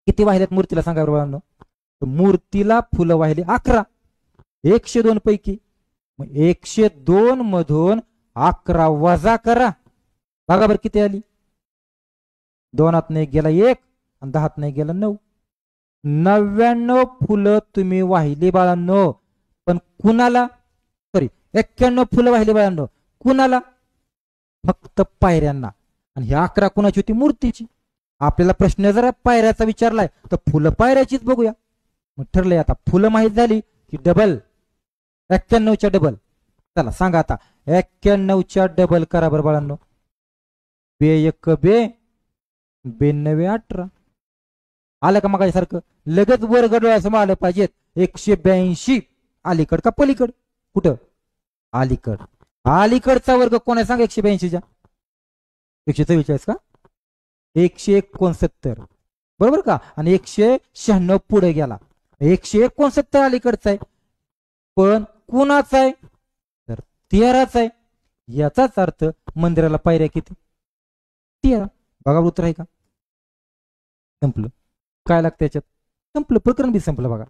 किती वाहिल्यात मूर्तीला सांगा बरं बाळांनो. मूर्तीला फुलं वाहिली 11. 102 पैकी. मग 102 मधून 11 वजा करा. बघा बरं किती आली. 2 नाही गेला 1 आणि 10 नाही गेला 9. 99 फुलं तुम्ही वाहिली बाळांनो. पण कुणाला, सॉरी 91 फुलं वाहिली बाळांनो. कुणाला? फक्त पायऱ्यांना. आणि ही 11 कुणाची होती? मूर्तीची. आपल्याला प्रश्न जरा पायऱ्याचा विचारलाय तर फुलं पायऱ्याचीच बघूया. मग ठरलंय आता फुलं माहीत झाली की डबल 91च्या डबल. चला सांगा आता 91च्या डबल करा बरं बाळांनो. 2 1 2 2 9 18 आलं का? मग सारखं लगेच वर गडोळ्यासमोर आलं पाहिजेत. 182 अलीकड का पलीकड? कुठं? अलीकड. अलीकडचा वर्ग कोण आहे सांगा? 182च्या 144 का? 169 बरोबर का? आणि 196 पुढे गेला. 169 अलीकडचा आहे. पण कुणाचा आहे? तर 13चा आहे. याचाच अर्थ मंदिराला पायऱ्या किती? 13. बघा उत्तर आहे का? संपलं. काय लागतं याच्यात? संपलं. प्रकरण बी संपलं बघा.